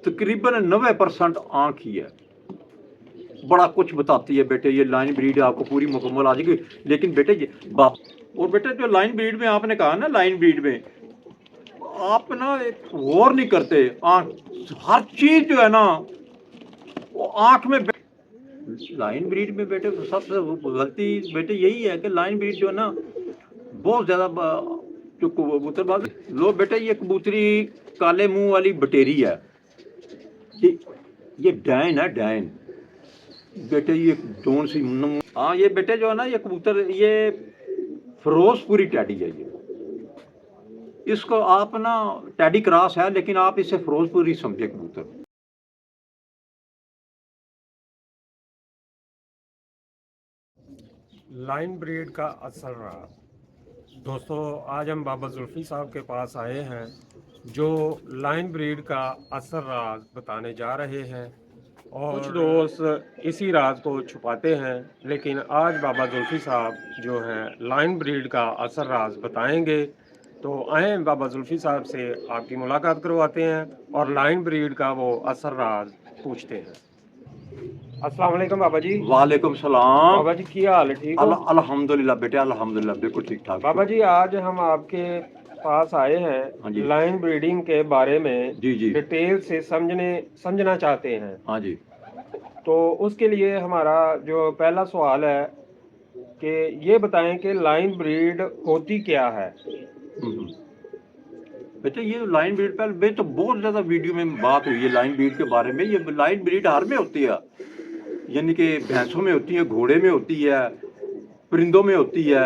तकरीबन 90% आँख ही है। बड़ा कुछ बताती है बेटे, ये लाइन ब्रीड आपको पूरी मुकम्मल आ जाएगी। लेकिन बेटे ये बाप और बेटे जो लाइन ब्रीड में आपने कहा ना, लाइन ब्रीड में आप ना एक गौर नहीं करते। आँख हर चीज जो है ना वो आँख में लाइन ब्रीड में बेटे सबसे गलती बेटे यही है कि लाइन ब्रीड जो है ना बहुत ज्यादा जो कबूतरबाज लो बेटे, ये कबूतरी काले मुंह वाली बटेरी है, ये डैन है, डैन बेटे। ये जोन सी हाँ ये बेटे जो है ना ये कबूतर ये फिरोजपुरी टैडी है। ये इसको आप ना टैडी क्रॉस है लेकिन आप इसे फिरोजपुरी समझे कबूतर। लाइन ब्रीड का असर रहा। दोस्तों आज हम बाबा जुल्फी साहब के पास आए हैं जो लाइन ब्रीड का असर राज बताने जा रहे हैं। और कुछ दोस्त इसी राज को छुपाते हैं, लेकिन आज बाबा जुल्फी साहब जो हैं लाइन ब्रीड का असर राज बताएंगे। तो आए बाबा जुल्फी साहब से आपकी मुलाकात करवाते हैं और लाइन ब्रीड का वो असर राज पूछते हैं। अस्सलाम वालेकुम बाबा जी। वालेकुम सलाम। बाबा जी की हाल है, ठीक हो? अल्हम्दुलिल्लाह बेटे, अल्हम्दुलिल्लाह बिल्कुल ठीक ठाक। बाबा जी आज हम आपके पास आए हाँ हैं जी। लाइन ब्रीडिंग के बारे में जी जी डिटेल से समझना चाहते हैं। हाँ जी। तो उसके लिए हमारा जो पहला सवाल है कि ये बताएं कि लाइन ब्रीड होती क्या है। बेटे ये लाइन ब्रीड पे तो बहुत ज़्यादा वीडियो में बात हुई है लाइन ब्रीड के बारे में। ये लाइन ब्रीड हर में होती है, यानी कि भैंसों में होती है, घोड़े में होती है, परिंदों में होती है।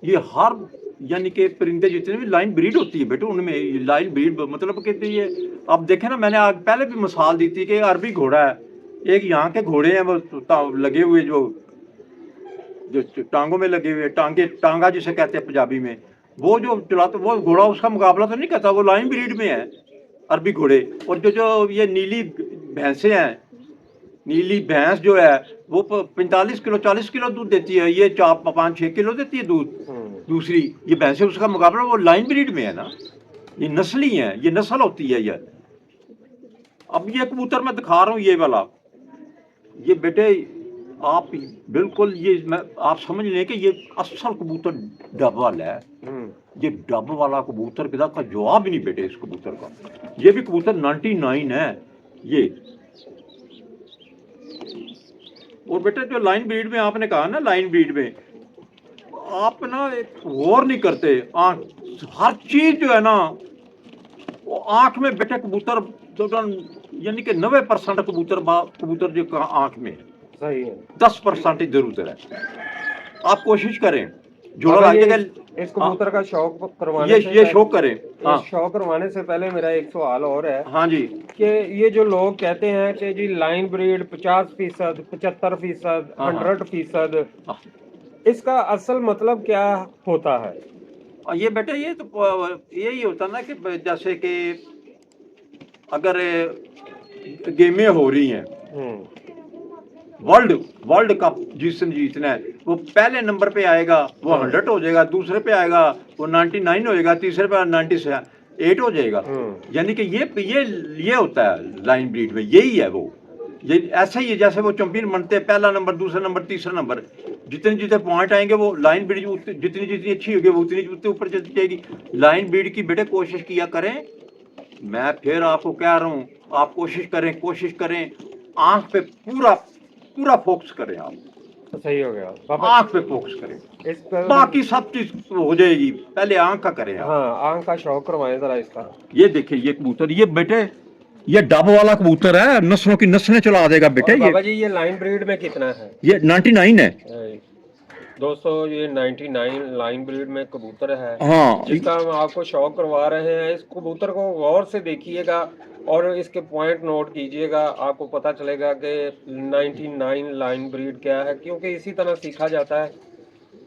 ये हर यानी कि परिंदे जितने भी लाइन ब्रीड होती है बेटे उनमें लाइन ब्रीड मतलब कि ये आप देखें ना, मैंने पहले भी मिसाल दी थी कि अरबी घोड़ा है, एक यहाँ के घोड़े हैं वो लगे हुए जो टांगों में लगे हुए, टांगा जिसे कहते हैं पंजाबी में, वो जो चलाते वो घोड़ा उसका मुकाबला तो नहीं करता, वो लाइन ब्रीड में है अरबी घोड़े। और जो ये नीली भैंसें हैं, नीली भैंस जो है वो 45 किलो 40 किलो दूध देती है, ये 4-5-6 किलो देती है दूध। दूसरी ये भैंसें उसका मुकाबला वो लाइन ब्रीड में है ना, ये नस्ली है, ये नस्ल होती है ये। अब ये कबूतर मैं दिखा रहा हूँ ये वाला, ये बेटे आप बिल्कुल ये आप समझ लें कि ये असल कबूतर डब वाला है। ये डब वाला कबूतर पिता का जवाब ही नहीं बेटे इस कबूतर का। ये भी कबूतर 99 है ये। और बेटे जो लाइन ब्रीड में आपने कहा ना, लाइन ब्रीड में आप ना एक गौर नहीं करते। आँख हर चीज जो है ना वो आँख में बेटे कबूतर यानी कि 90% कबूतर जो आँख में है, सही है, 10% इधर उधर है। आप कोशिश करें जोड़ा लग जाएगा इस कबूतर का शौक करवाने ये शौक करें। हाँ शौक करवाने से पहले मेरा एक सवाल और है। हाँ जी। कि ये जो लोग कहते हैं कि जी लाइन ब्रीड 50%, 75%, 100%, इसका असल मतलब क्या होता है? ये बेटा ये तो यही होता ना कि जैसे कि अगर गेमें हो रही हैं, वर्ल्ड कप जिसने जीतना है वो पहले नंबर पे आएगा, वो 100 हो जाएगा, दूसरे पे आएगा वो 99 होएगा, तीसरे पे 98 हो जाएगा। यानी कि ये होता है लाइन ब्रीड में, यही है वो। ये ऐसा ही है जैसे वो चैंपियन बनते हैं, पहला नंबर, दूसरा नंबर, तीसरा नंबर, जितने पॉइंट आएंगे वो लाइन ब्रीड जितनी अच्छी होगी वो उतनी ऊपर चलती जाएगी। लाइन ब्रीड की बेटे कोशिश किया करें, मैं फिर आपको कह रहा हूँ, आप कोशिश करें आंख पे पूरा फोकस करें। आप तो सही हो गया, आंख पे फोकस करें, इस पर बाकी सब चीज हो जाएगी, पहले आंख का करें आप। हाँ आंख का शौक करवाएं जरा इसका। ये देखिए ये कबूतर, ये बेटे ये डब वाला कबूतर है, नस्लों की नस्लें चला देगा बेटे। ये बाबा जी ये लाइन ब्रीड में कितना है? ये 99 है दोस्तों, ये 99 लाइन ब्रीड में कबूतर है। हाँ, जिसका हम आपको शौक करवा रहे हैं। इस कबूतर को गौर से देखिएगा और इसके पॉइंट नोट कीजिएगा, आपको पता चलेगा कि 99 लाइन ब्रीड क्या है, क्योंकि इसी तरह सीखा जाता है।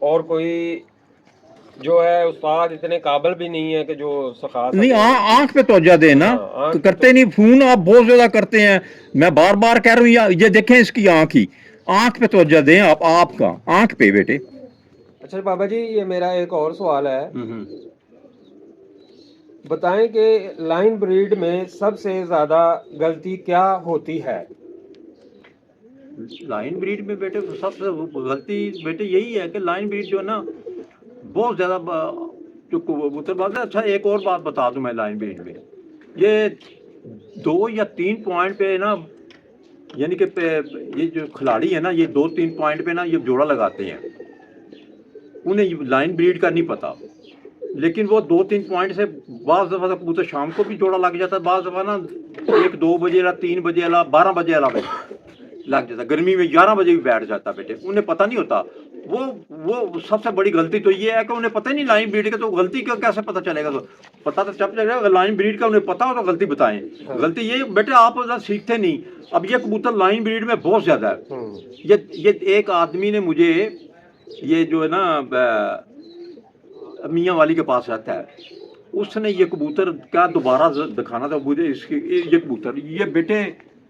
और कोई जो है उस्ताद इतने काबिल भी नहीं है कि जो सिखा नहीं। आंख पे तवज्जो देना करते नहीं, फोन आप बहुत ज्यादा करते हैं। मैं बार बार कह रहा हूँ ये देखें इसकी आंख पे तवज्जो दें आप, आपका आंख पे बेटे। अच्छा बाबा जी ये मेरा एक और सवाल है بتائیں کہ لائن بریڈ میں سب سے زیادہ غلطی کیا ہوتی ہے؟ لائن بریڈ میں بیٹے سب سے غلطی بیٹے یہی ہے کہ لائن بریڈ جو ہے نا بہت زیادہ جو کبوتر باز ہے. اچھا ایک اور بات بتا دوں میں لائن بریڈ میں یہ 2 یا 3 پوائنٹ پہ نا یعنی کہ یہ جو کھلاڑی ہے نا یہ 2-3 پوائنٹ پہ نا یہ جوڑا لگاتے ہیں. انہیں لائن بریڈ کا نہیں پتا لیکن وہ 2-3 پوائنٹ سے بعض دفعہ تو کبوتر شام کو بھی جوڑا لگ جاتا ہے, بعض دفعہ نا 1-2 بجے 3 بجے 12 بجے لگ جاتا, گرمی میں 11 بجے بھی بیٹھ جاتا بیٹے, انہیں پتہ نہیں ہوتا. وہ سب سے بڑی غلطی تو یہ ہے کہ انہیں پتہ ہی نہیں لائن بریڈ کا, تو غلطی کا کیسے پتہ چلے گا؟ تو پتہ تو چل جائے گا, اگر لائن بریڈ کا انہیں پتہ ہو تو غلطی بتائیں. غلطی یہ بیٹے آپ سیکھتے نہیں. اب یہ کبوتر لائن بریڈ میں بہت زیادہ ہے. یہ ایک آدمی نے مجھے یہ جو ہے نا میاں والی کے پاس رہتا ہے, اس نے یہ کبوتر کیا دوبارہ دکھانا تھا مجھے اس کی, یہ کبوتر یہ بیٹے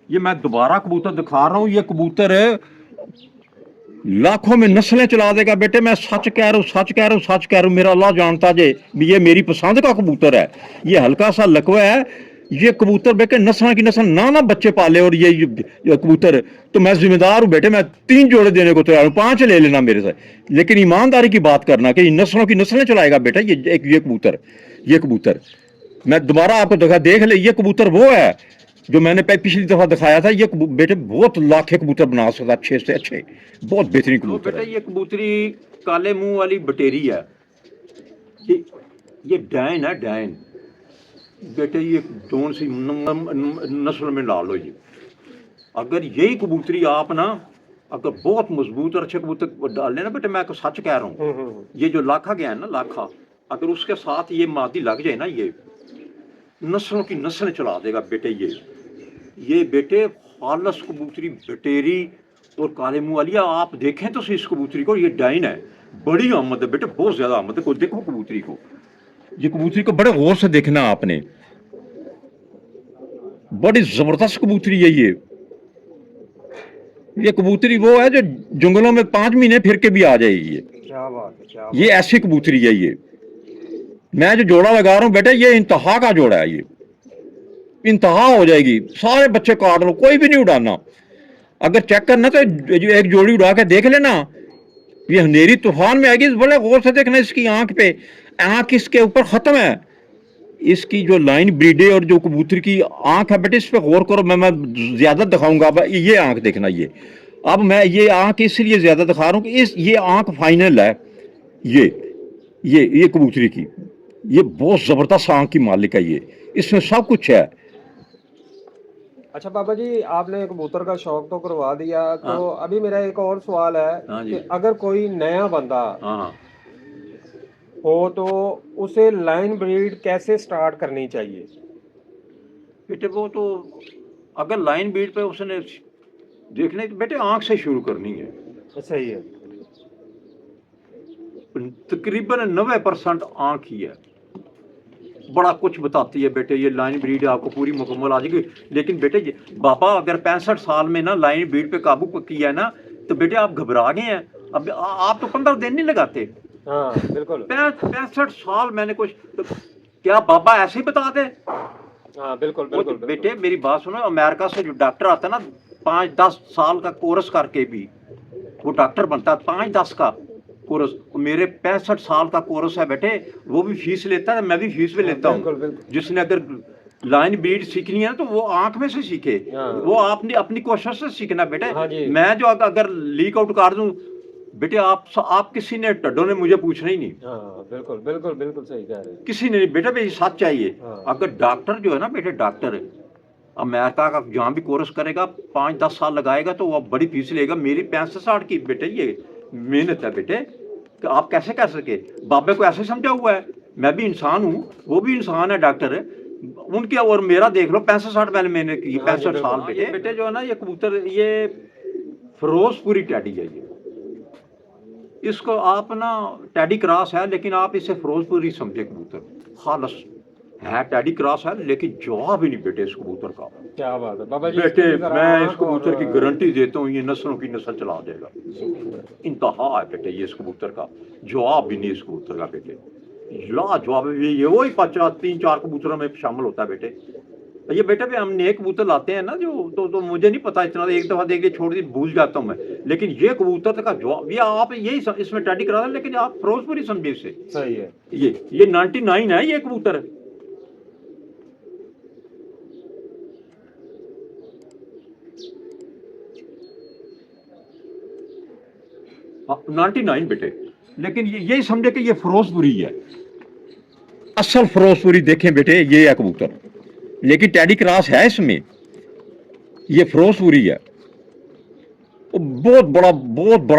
یہ میں دوبارہ کبوتر دکھا رہا ہوں. یہ کبوتر لاکھوں میں نسلیں چلا دے گا بیٹے, میں سچ کہہ رہا ہوں, سچ کہہ رہا ہوں, سچ کہہ رہا ہوں. میرا اللہ جانتا جے یہ میری پسند کا کبوتر ہے. یہ ہلکا سا لکوہ ہے. یہ کبوتر بیٹے نسل کی نسل نہ بچے پالے, اور یہ کبوتر تو میں ذمہ دار ہوں بیٹے, میں 3 جوڑے دینے کو تیار ہوں, 5 لے لینا میرے سے, لیکن ایمانداری کی بات کرنا کہ نسلوں کی نسلیں چلائے گا بیٹا یہ کبوتر. میں دوبارہ آپ کو دیکھ لے, یہ کبوتر وہ ہے جو میں نے پچھلی دفعہ دکھایا تھا. یہ بیٹے بہت لاکھیں کبوتر بنا سکتا, اچھے سے اچھے, بہت بہترین کبوتر ہے. یہ کبوتری کالے منہ والی بٹیری ہے. یہ ڈائن ہے, ڈائن بیٹے. یہ کون سی نسل میں ڈالو, یہ اگر یہی کبوتری آپ نا اگر بہت مضبوط اور اچھے کبوتر ڈال لیں نا بیٹے, میں سچ کہہ رہا ہوں, یہ جو لاکھا گیا ہے نا لاکھا, اگر اس کے ساتھ یہ مادی لگ جائے نا یہ نسلوں کی نسلیں چلا دے گا بیٹے. یہ بیٹے خالص کبوتری بٹیری اور کالے منہ والی. آپ دیکھیں تو اس کبوتری کو, یہ ڈائن ہے, بڑی آمد ہے بیٹے, بہت زیادہ آمد ہے. دیکھو کبوتری کو, یہ کبوتری کو بڑے غور سے دیکھنا آپ نے, بڑی زبردست کبوتری ہے. یہ کبوتری وہ ہے جو جنگلوں میں 5 مہینے پھر کے بھی آ جائے گی. یہ ایسی کبوتری ہے. یہ میں جو جوڑا لگا رہا ہوں بیٹا, یہ انتہا کا جوڑا ہے. یہ انتہا ہو جائے گی, سارے بچے کاٹ لو, کوئی بھی نہیں اڑانا. اگر چیک کرنا تو ایک جوڑی اڑا کے دیکھ لینا. یہ اندھیری طوفان میں آئے گی, بڑے غور سے دیکھنا. اس کی آنکھ پہ, آنکھ اس کے اوپر ختم ہے. اس کی جو لائن بریڈے اور جو کبوتر کی آنکھ ہے بیٹے, اس پہ غور کرو. میں زیادہ دکھاؤں گا. یہ آنکھ دیکھنا. یہ اب میں یہ آنکھ اس لیے زیادہ دکھا رہا ہوں کہ یہ آنکھ فائنل ہے. یہ کبوتری کی یہ بہت زبردست آنکھ کی مالک ہے. یہ اس میں سب کچھ ہے. اچھا بابا جی, آپ نے کبوتر کا شوق تو کروا دیا, تو ابھی میرا ایک اور سوال ہے کہ اگر کوئی نیا بندہ ہو تو اسے لائن بریڈ کیسے سٹارٹ کرنی چاہیے؟ بیٹے وہ تو اگر لائن بریڈ پہ اس نے دیکھنے بیٹے آنکھ سے شروع کرنی ہے. صحیح ہے. تقریباً 90% آنکھ ہی ہے. بڑا کچھ بتاتی ہے بیٹے. یہ لائن بریڈ آپ کو پوری مکمل آ جائے گی. لیکن بیٹے بابا اگر 65 سال میں نا لائن بریڈ پہ قابو کیا ہے نا, تو بیٹے آپ گھبرا گئے ہیں. اب آپ تو 15 دن نہیں لگاتے. ہاں بالکل. 65 سال میں نے کچھ, کیا بابا ایسے ہی بتا دے؟ ہاں بالکل بالکل. بیٹے میری بات سنو, امریکہ سے جو ڈاکٹر آتا ہے نا 5-10 سال کا کورس کر کے بھی وہ ڈاکٹر بنتا ہے. 5-10 کا کورس. میرے 65 سال کا کورس ہے بیٹے, وہ بھی فیس لیتا ہے, میں بھی فیس بھی لیتا ہوں. جس نے اگر لائن بریڈ سیکھنی ہے تو وہ آنکھ میں سے سیکھے, وہ آپ نے اپنی کوشش سے سیکھنا بیٹے. میں جو اگر لیک آؤٹ کر دوں بیٹے, آپ کسی نے ٹڈوں نے مجھے پوچھنا ہی نہیں. بالکل بالکل بالکل صحیح کہہ رہے ہیں. کسی نے نہیں بیٹا, بھائی سچ چاہیے. اگر ڈاکٹر جو ہے نا بیٹے, ڈاکٹر امریکہ کا جہاں بھی کورس کرے گا 5-10 سال لگائے گا تو وہ بڑی فیس لے گا. میری 65 کی بیٹے یہ محنت ہے بیٹے, کہ آپ کیسے کر سکے. بابے کو ایسے سمجھا ہوا ہے, میں بھی انسان ہوں, وہ بھی انسان ہے ڈاکٹر ہے. ان کے اور میرا دیکھ لو 65 میں نے محنت کی. 65 سال بیٹے جو ہے نا یہ کبوتر, یہ فیروز پوری ٹیڈی ہے. یہ اس کو آپ نا ٹیڈی کراس ہے, لیکن آپ اسے فیروز پوری سمجھے. کبوتر خالص ہے, ٹیڈی کراس ہے, لیکن جواب ہی نہیں بیٹے اس کبوتر کا. کیا بات ہے بابا جی. بیٹے میں اس کبوتر کی گارنٹی دیتا ہوں, یہ نسلوں کی نسل چلا دے گا. انتہا ہے بیٹے یہ اس کبوتر کا, جواب بھی نہیں اس کبوتر کا بیٹے. लाजवाब है। ये वही 3-4 कबूतरों में शामिल होता है बेटे। ये बेटे पे हम नए कबूतर लाते हैं ना जो, तो मुझे नहीं पता इतना, एक दफ़ा देख के छोड़ दी भूल जाता हूँ मैं। लेकिन ये कबूतर का जवाब, ये आप यही इसमें टैडी करा दें, लेकिन आप फिरोजपुरी समझे इसे। सही है। ये 99 है ये कबूतर। 99 बेटे, लेकिन यही समझे कि ये फिरोजपुरी है, असल फिरोजपुरी। देखें बेटे ये है कबूतर, लेकिन टैडी क्रॉस है इसमें, ये फिरोजपुरी है। बहुत बड़ा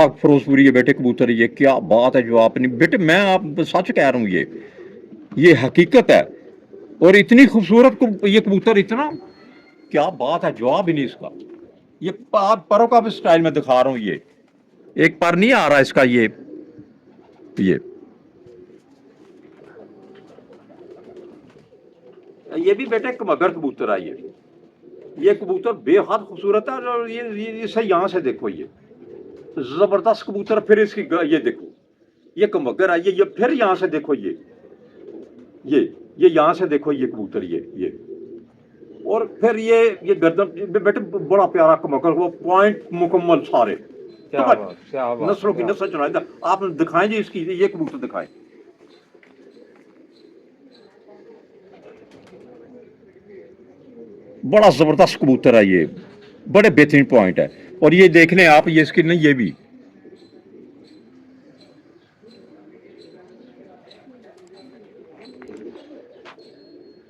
फिरोजपुरी है बेटे कबूतर। ये क्या बात है जो आपने बेटे, मैं आप सच कह रहा हूँ, ये हकीकत है। और इतनी खूबसूरत ये कबूतर, इतना क्या बात है, जवाब ही नहीं इसका। ये परों का भी स्टाइल में दिखा रहा हूँ, ये एक पर नहीं आ रहा इसका। ये भी बेटे मगर कबूतर है। ये कबूतर बेहद खूबसूरत है। और ये इसे यहाँ से देखो, ये जबरदस्त कबूतर। फिर इसकी ये देखो, ये कमगर है। ये फिर यहाँ से देखो, ये यहाँ से देखो, ये कबूतर ये। और फिर ये गर्दन बेटे बड़ा प्यारा कमगर, वो पॉइंट मुकम्मल सारे। क्या बात, नस्लों की नस्ल चुनाई। आप दिखाएं जी इसकी, ये कबूतर दिखाएं। बड़ा जबरदस्त कबूतर है ये, बड़े बेहतरीन पॉइंट है। और ये देख लें आप, ये इसकी नहीं, ये भी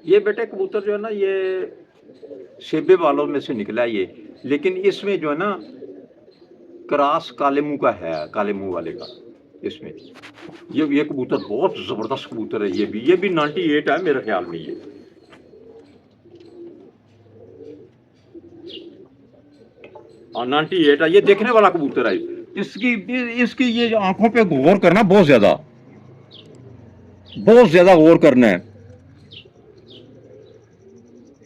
ये बेटे कबूतर जो है ना, ये सेबे वालों में से निकला है ये। लेकिन इसमें जो है ना क्रॉस काले मुंह का है, काले मुंह वाले का इसमें। ये कबूतर बहुत जबरदस्त कबूतर है। ये भी 98 है मेरे ख्याल में। ये 98 है। ये देखने वाला कबूतर है। इसकी ये आंखों पे गौर करना, बहुत ज्यादा गौर करना है,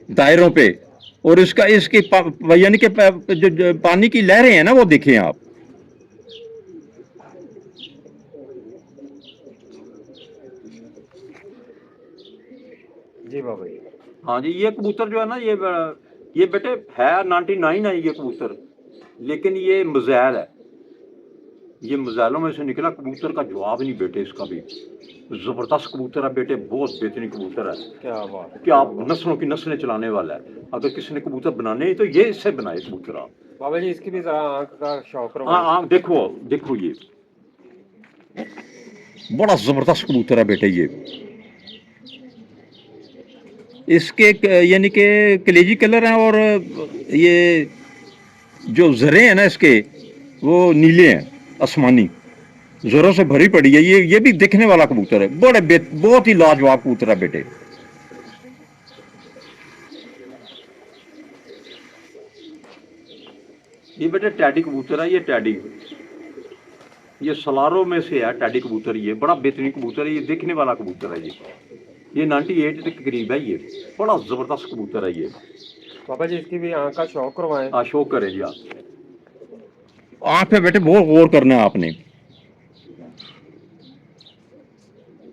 दायरों पे। और इसकी यानी कि जो पानी की लहरें हैं ना, वो देखें आप। जी बाबा। हाँ जी, ये कबूतर जो है ना, ये बेटे है 99 है ये कबूतर, लेकिन ये मज़ैल है। ये मज़ैलों में से निकला कबूतर का जवाब नहीं बेटे इसका भी। जबरदस्त कबूतर है बेटे, बहुत बेहतरीन कबूतर है। क्या बात, क्या नस्लों की नस्लें चलाने वाला है। अगर किसी ने कबूतर बनाने हैं तो ये इससे बनाए कबूतर आप। बाबा जी इसकी भी जरा आंख का शौक रहो। हाँ, देखो ये बड़ा जबरदस्त कबूतर है बेटे। ये इसके यानी कि कलेजी कलर हैं, और ये जो जरे हैं ना इसके, वो नीले हैं, आसमानी जरों से भरी पड़ी है। ये भी देखने वाला कबूतर है, बहुत ही लाजवाब कबूतर है बेटे। ये बेटे टैडी कबूतर है। ये टैडी, ये सलारों में से है टैडी कबूतर। ये बड़ा बेहतरीन कबूतर है, ये देखने वाला कबूतर है। ये 98 के करीब है। ये बड़ा जबरदस्त कबूतर है ये। बाबा जी इसकी भी आंख का शौक करवाएं। हाँ, शौक करें जी आप। आंख पे बेटे बहुत गौर करना है आपने,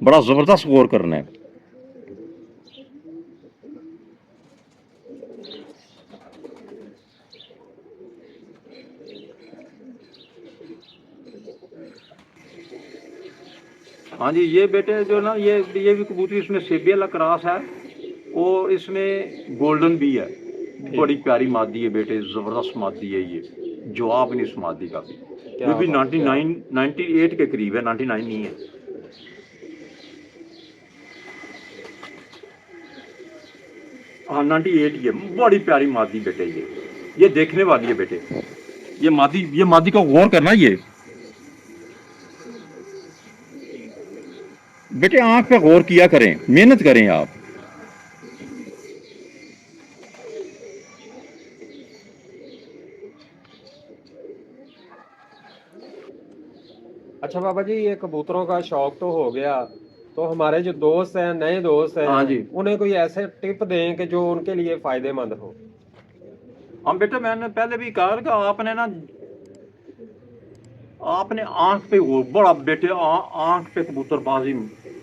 बड़ा जबरदस्त गौर करना है। हाँ जी, ये बेटे जो ना, ये भी कबूतरी, इसमें सेबी वाला क्रॉस है, और इसमें गोल्डन भी है। बड़ी प्यारी मादी है बेटे, जबरदस्त मादी है ये, जवाब नहीं इस मादी का भी। ये भी 98 के करीब है, 99 नहीं है। हाँ, 98 ये बड़ी प्यारी मादी बेटे। ये देखने वाली है बेटे। ये मादी का गौर करना। ये बेटे आंख पे गौर किया करें, मेहनत करें आप। अच्छा बाबा जी, ये कबूतरों का शौक तो हो गया, तो हमारे जो दोस्त हैं, नए दोस्त हैं, हाँ जी, उन्हें कोई ऐसे टिप दें कि जो उनके लिए फायदेमंद हो। हम बेटे, मैंने पहले भी कहा कि आपने आंख पे गौर, बड़ा बेटे आंख पे कबूतरबाजी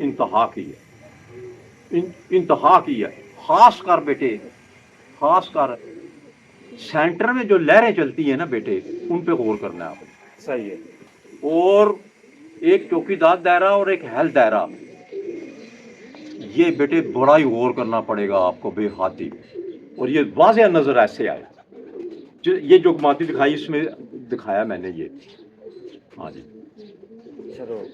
इंतहा की है, इंतहा की है। खास कर बेटे, खास कर सेंटर में जो लहरें चलती हैं ना बेटे, उन पे गौर करना है आपने। सही है। और एक चौकीदार दायरा और एक हेल्थ दायरा, ये बेटे बड़ा ही गौर करना पड़ेगा आपको बेहाती। और ये वाज़ेह नज़र ऐसे आए, ये जो मादी दिखाई इसमें दिखाया मैंने ये। हाँ जी, चलो,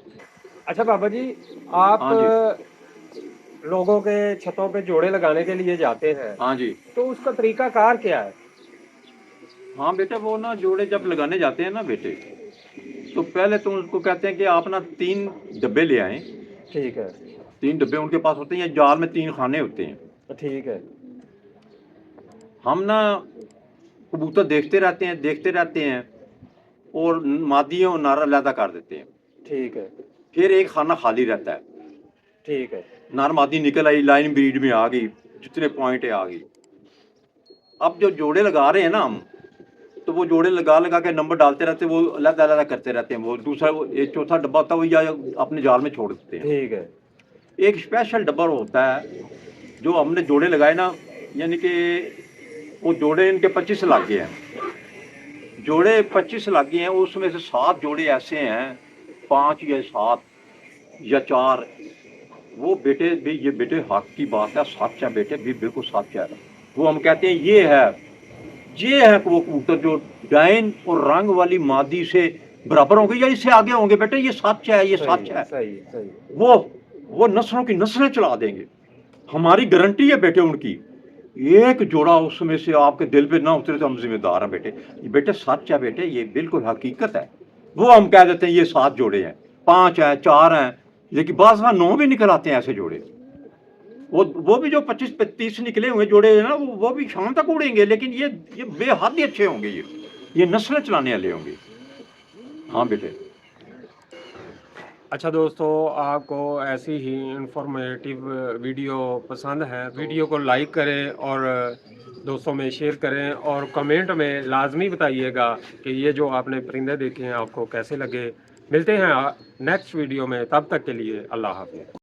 अच्छा बाबा जी, आप हाँ जी, लोगों के छतों पे जोड़े लगाने के लिए जाते हैं, हाँ जी, तो उसका तरीका कार क्या है? हाँ बेटा, वो ना जोड़े जब लगाने जाते हैं ना बेटे, तो पहले तो उनको कहते हैं कि आप ना 3 डब्बे ले आएं। ठीक है। 3 डब्बे उनके पास होते हैं, जाल में 3 खाने होते हैं। ठीक है। हम ना कबूतर देखते रहते हैं और मादियों और नारा अलहदा कर देते हैं। ठीक है। फिर एक खाना खाली रहता है, ठीक है। नार मादी निकल आई, लाइन ब्रीड में आ गई, जितने पॉइंट है आ गई। अब जो जोड़े लगा रहे हैं ना हम, तो वो जोड़े लगा के नंबर डालते रहते हैं, वो अलग-अलग करते रहते हैं। वो दूसरा, वो एक चौथा डब्बा होता है, वो या अपने जाल में छोड़ देते हैं। ठीक है। एक स्पेशल डब्बा होता है जो हमने जोड़े लगाए ना, यानी कि वो जोड़े इनके 25 लग गए हैं। जोड़े 25 लग गए हैं, उसमें से 7 जोड़े ऐसे हैं, 5 या 7 या 4, वो बेटे भी, ये बेटे हक की बात है, सच है बेटे, भी बिल्कुल सच है। वो हम कहते हैं ये है वो कबूतर जो डाइन और रंग वाली मादी से बराबर होंगे या इससे आगे होंगे बेटे, ये सच है, ये सच है। सही सही। वो नस्लों की नस्लें चला देंगे, हमारी गारंटी है बेटे उनकी। एक जोड़ा उसमें से आपके दिल पे ना उतरे तो हम जिम्मेदार हैं बेटे। ये बेटे सच है बेटे, ये बिल्कुल हकीकत है। वो हम कह देते हैं ये 7 जोड़े हैं, 5 हैं, 4 हैं, लेकिन बाज़ 9 भी निकल आते हैं ऐसे जोड़े। वो भी जो 25-30 निकले हुए जोड़े हैं ना, वो भी शाम तक उड़ेंगे, लेकिन ये बेहद ही अच्छे होंगे, ये नस्लें चलाने वाले होंगे। हाँ बेटे। अच्छा दोस्तों, आपको ऐसी ही इंफॉर्मेटिव वीडियो पसंद है, वीडियो को लाइक करें और दोस्तों में शेयर करें और कमेंट में लाजमी बताइएगा कि ये जो आपने परिंदे देखे हैं आपको कैसे लगे। मिलते हैं नेक्स्ट वीडियो में, तब तक के लिए अल्लाह हाफ़िज़।